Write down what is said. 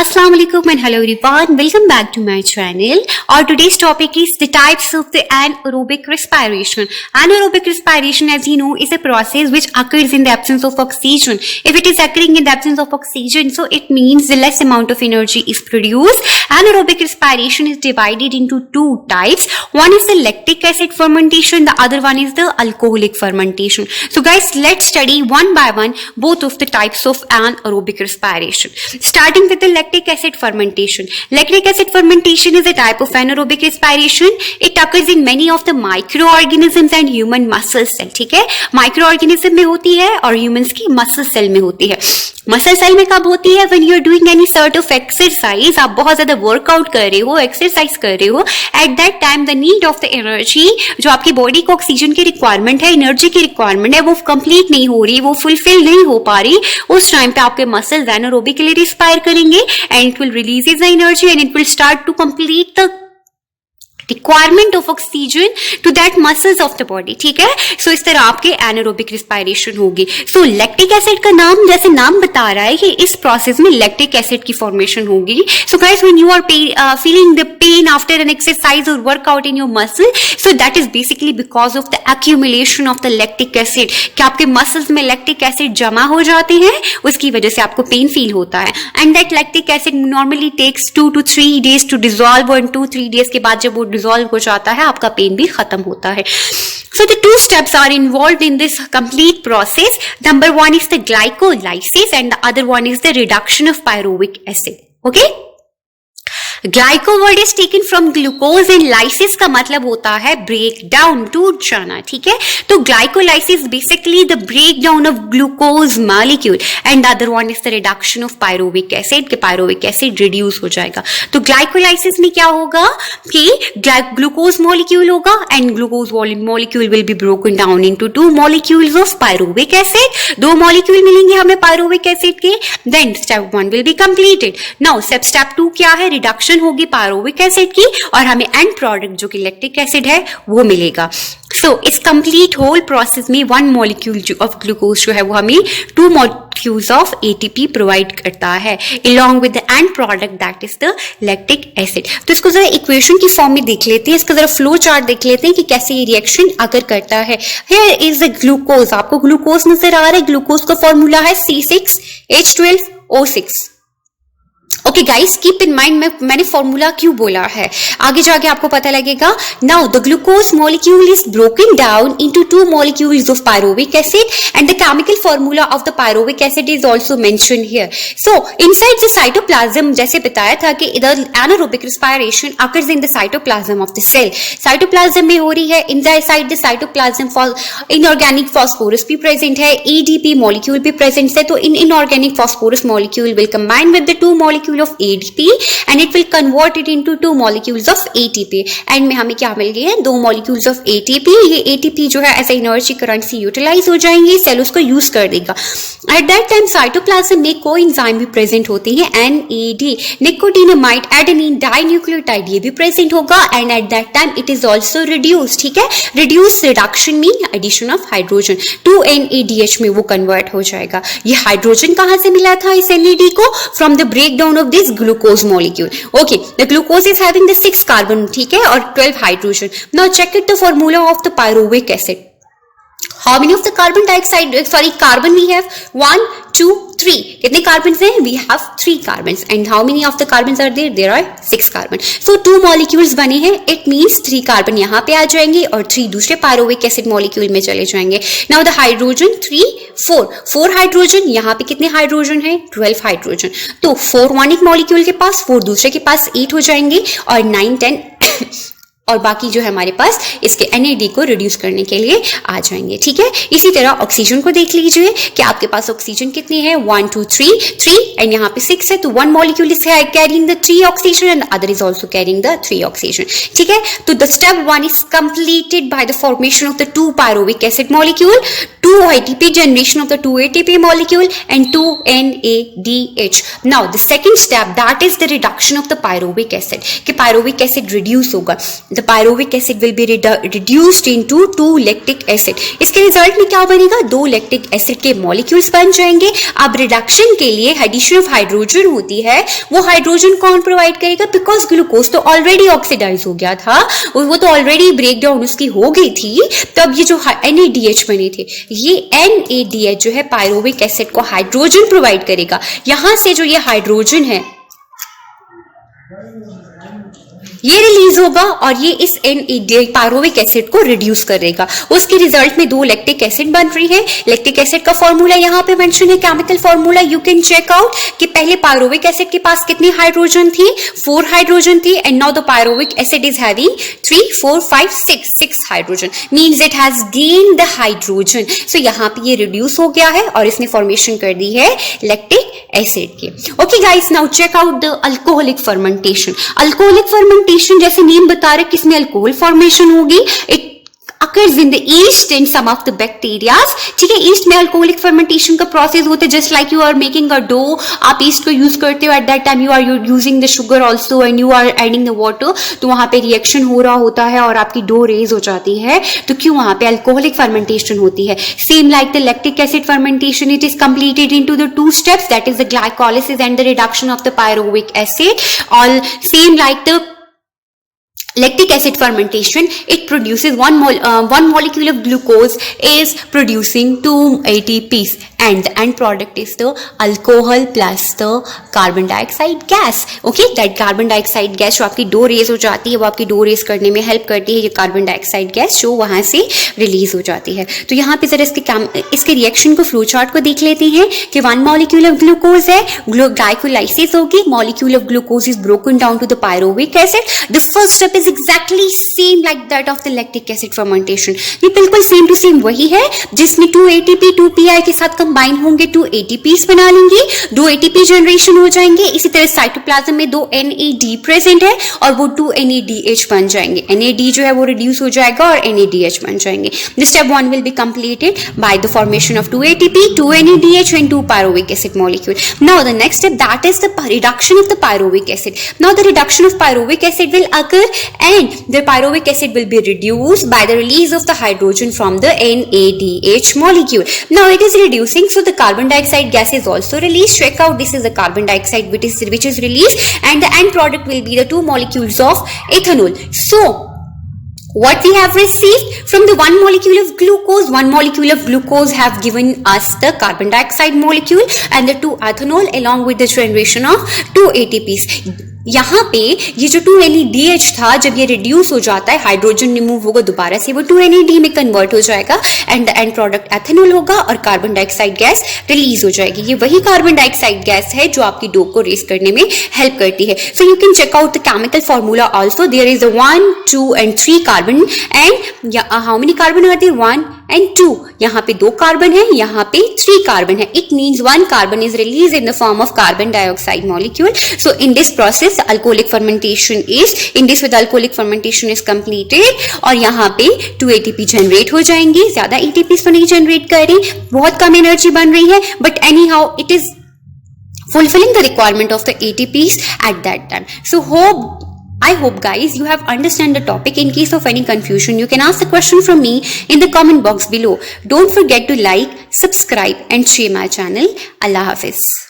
Assalamu alaikum and hello everyone. Welcome back to my channel. Our today's topic is the types of the anaerobic respiration. Anaerobic respiration, as you know, is a process which occurs in the absence of oxygen. If it is occurring in the absence of oxygen, so it means the less amount of energy is produced. Anaerobic respiration is divided into two types. One is the lactic acid fermentation, the other one is the alcoholic fermentation. So guys, let's study one by one both of the types of anaerobic respiration. Starting with the lactic acid fermentation. Lactic acid fermentation is a type of anaerobic respiration. It occurs in many of the microorganisms and human muscle cell. ठीक है, microorganism में होती है और humans की muscle cell में होती है. मसल सेल में कब होती है? When you are doing any sort of exercise, आप बहुत ज्यादा वर्कआउट कर रहे हो, एक्सरसाइज कर रहे हो, at that time the need of the energy, जो आपकी बॉडी को ऑक्सीजन की रिक्वायरमेंट है, एनर्जी की रिक्वायरमेंट है, वो कंप्लीट नहीं हो रही, वो फुलफिल नहीं हो पा रही. उस टाइम पे आपके मसल्स एनारोबिकली रिस्पायर करेंगे and it will release the energy and it will start to complete the requirement of oxygen to that muscles of the body. ठीक है, सो इस तरह आपके एनारोबिक रिस्पायरेशन होगी. सो लैक्टिक एसिड का नाम, जैसे नाम बता रहा है कि इस प्रोसेस में लैक्टिक एसिड की फॉर्मेशन होगी. So guys, when you are feeling the pain after an exercise और workout in your muscle, so that is basically because of the accumulation of the lactic acid. कि आपके muscles में lactic acid जमा हो जाते हैं, उसकी वजह से आपको पेन फील होता है. And that lactic acid normally takes 2 to 3 days to dissolve और 2-3 days के बाद जब वो डिजॉल्व हो जाता है, आपका पेन भी खत्म होता है. So the two steps are involved in this complete process. Number one is the glycolysis and the other one is the reduction of pyruvic acid. Okay? Glyco word is taken from glucose and lysis का मतलब होता है break down, टूट जाना. ठीक है, तो glycolysis basically the break down of glucose molecule and other one is the reduction of pyruvic acid, के पायरोविक एसिड रिड्यूस हो जाएगा. तो ग्लाइकोलाइसिस में क्या होगा कि ग्लूकोज मॉलिक्यूल होगा and glucose molecule will be broken down into 2 molecules of pyruvic acid. 2 molecule मिलेंगे हमें पायरोविक एसिड के. Then step 1 will be completed. Now step 2 क्या है? रिडक्शन होगी पायरोविक एसिड की और हमें एंड प्रोडक्ट जो कि लैक्टिक एसिड है वो मिलेगा. सो इस कंप्लीट होल प्रोसेस में 1 मॉलिक्यूल ऑफ ग्लूकोज जो है वो हमें 2 molecules ऑफ एटीपी प्रोवाइड करता है along with the end product that is the lactic acid. तो इसको जरा इक्वेशन की फॉर्म में देख लेते हैं, इसका जरा फ्लो चार्ट देख लेते हैं कि कैसे ये रिएक्शन अगर करता है. Here is the ग्लूकोज, आपको ग्लूकोज नजर आ रहा है. ग्लूकोज का फॉर्मूला है C6H12O6. Okay guys, keep in mind मैंने फॉर्मूला क्यों बोला है, आगे जाके आपको पता लगेगा. Now the glucose molecule is broken down into 2 molecules of pyruvic acid and the chemical formula of the pyruvic acid is also mentioned here. So inside the cytoplasm, जैसे बताया था कि the anaerobic respiration occurs in the cytoplasm of the cell. Cytoplasm में हो रही है. Inside the cytoplasm inorganic phosphorus भी present है, एडीपी मॉलिक्यूल भी प्रेजेंट है. तो inorganic phosphorus molecule will combine with the 2 molecules of ADP and it will convert it into 2 molecules of ATP. And में हमें क्या मिल गई है? 2 molecules of ATP. ये ATP जो है एज एनर्जी करेंसी यूटिलाइज हो जाएंगे, सेल उसको यूज कर देगा. एट दैट टाइम साइटोप्लाज्म में कोएंजाइम भी प्रेजेंट होती है, NAD, निकोटिनामाइड एडेनिन डाइन्यूक्लियोटाइड, ये भी प्रेजेंट होगा. And at that time it is also reduce. ठीक है, reduce reduction mean addition of hydrogen, 2NADH में वो कन्वर्ट हो जाएगा. ये हाइड्रोजन कहां से मिला था इस NAD को? From the break down of this glucose molecule. Okay, the glucose is having the 6 carbon, ठीक है, और 12 hydrogen. Now check it the formula of the pyruvic acid. How many of the carbon dioxide, carbon we have? 1, 2, 3. कितने carbons हैं? We have 3 carbons. And how many of the carbons are there? There are 6 carbon. So 2 molecules बने हैं. It means 3 carbon यहाँ पे आ जाएंगे और 3 दूसरे pyruvic acid molecule में चले जाएंगे. Now the hydrogen 3, 4 hydrogen. यहाँ पे कितने hydrogen हैं? 12 hydrogen. तो 4 one एक molecule के पास, 4 दूसरे के पास, 8 हो जाएंगे और 9, 10 और बाकी जो है हमारे पास इसके NAD को रिड्यूस करने के लिए आ जाएंगे. ठीक है, इसी तरह ऑक्सीजन को देख लीजिए कि आपके पास ऑक्सीजन कितनी है? 1, 2, 3 एंड यहाँ पे 6 है. तो 1 molecule is carrying the 3 oxygen and the other is also carrying the 3 oxygen. ठीक है, तो the step 1 is completed by the formation of the 2 pyruvic acid molecule, 2 ATP generation of the 2 ATP molecule and 2 NADH. Now the second step, that is the reduction of the pyruvic acid, कि pyruvic acid reduce होगा. the pyruvic acid will be reduced into 2 lactic acid. इसके result में क्या बनेगा, 2 lactic acid के molecules बन जाएंगे. अब रिडक्शन के लिए एडिशन ऑफ हाइड्रोजन होती है, वो हाइड्रोजन कौन प्रोवाइड करेगा, बिकॉज ग्लूकोज तो ऑलरेडी ऑक्सीडाइज हो गया था, वो तो ऑलरेडी ब्रेक डाउन उसकी हो गई थी. तब ये जो NADH बने थे, ये NADH जो है पायरुविक एसिड को हाइड्रोजन प्रोवाइड करेगा. यहां से जो ये हाइड्रोजन है ये रिलीज होगा और ये इस पायरुविक एसिड को रिड्यूस करेगा. उसके रिजल्ट में 2 लैक्टिक एसिड बन रही है. लैक्टिक एसिड का फॉर्मूला यहाँ पे मेंशन है, chemical formula you can check out कि पहले पायरुविक एसिड के पास कितनी हाइड्रोजन थी, 4 हाइड्रोजन थी, and now the pyruvic acid is having 3, 4, 5, 6 hydrogen, means it has gain the hydrogen. So यहाँ पे ये रिड्यूस हो गया है और इसने फॉर्मेशन कर दी है लैक्टिक एसिड की. Okay guys, now check out the alcoholic fermentation. Alcoholic fermentation जैसे नेम बता रहे किसमें अल्कोहल फॉर्मेशन होगी, it occurs in the yeast and some of the bacteria. ठीक है, ईस्ट में अल्कोहलिक फर्मेंटेशन का प्रोसेस होता है, just like you are making a dough, आप ईस्ट को यूज करते हो, at that time you are using the sugar also and you are adding the water, तो वहां पे रिएक्शन हो रहा होता है और आपकी डो रेज हो जाती है. तो क्यों वहां पे अल्कोहलिक फर्मेंटेशन होती है. Same like the lactic acid fermentation, it is completed into the 2 steps, that is the glycolysis and the reduction of the pyruvic acid. All same like the lactic acid fermentation, it produces one molecule of glucose is producing 2 ATPs, and the end product is the alcohol plus the carbon dioxide gas. Okay, that carbon dioxide gas जो आपकी dough raise हो जाती है, वो आपकी dough raise करने में help करती है, ये कार्बन डाइऑक्साइड गैस जो वहां से रिलीज हो जाती है. तो यहाँ पे जरा इसके रिएक्शन को फ्लो चार्ट को देख लेते हैं कि 1 molecule of glucose है, ग्लाइकोलाइसिस होगी, molecule of glucose is broken down to the pyruvic acid. The first step is exactly same like that of the lactic acid fermentation. ये बिल्कुल सेम टू सेम वही है जिसमें 2 ATP 2 PI के साथ combine होंगे, 2 ATPs बना लेंगे, 2 ATP जनरेशन हो जाएंगे. इसी तरह साइटोप्लाज्म में 2 NAD प्रेजेंट है और वो 2 NADH बन जाएंगे. NAD जो है वो रिड्यूस हो जाएगा और NADH बन जाएंगे. This step 1 will be completed by the formation of 2 ATP 2 NADH and 2 pyruvic acid molecule. Now the next step, that is the reduction of the pyruvic acid. Now the reduction of pyruvic acid will occur and the pyruvic acid will be reduced by the release of the hydrogen from the NADH molecule. Now it is reducing, so the carbon dioxide gas is also released. Check out, this is the carbon dioxide which is released, and the end product will be the 2 molecules of ethanol. So what we have received from the 1 molecule of glucose, 1 molecule of glucose have given us the carbon dioxide molecule and the 2 ethanol along with the generation of 2 ATPs. यहाँ पे ये जो 2 NADH था, जब ये reduce हो जाता है, हाइड्रोजन रिमूव होगा दोबारा से, वो 2 NAD में कन्वर्ट हो जाएगा and the end product ethanol होगा और कार्बन डाइऑक्साइड गैस रिलीज हो जाएगी. ये वही कार्बन डाइऑक्साइड गैस है जो आपकी डो को रेस करने में हेल्प करती है. So you can check out the chemical formula also. There is 1, 2 and 3 carbon, and how many carbon are there, 1 and 2. यहाँ पे 2 कार्बन है, यहाँ पे 3 कार्बन है. It means 1 carbon is release in the form of carbon dioxide molecule. So in this process alcoholic fermentation is completed और यहाँ पे 2 ATP generate हो जाएंगे. ज्यादा ATPs तो नहीं जनरेट कर रही, बहुत कम एनर्जी बन रही है, but any how it is fulfilling the requirement of the ATPs at that time. So I hope guys you have understand the topic. In case of any confusion, you can ask the question from me in the comment box below. Don't forget to like, subscribe and share my channel. Allah Hafiz.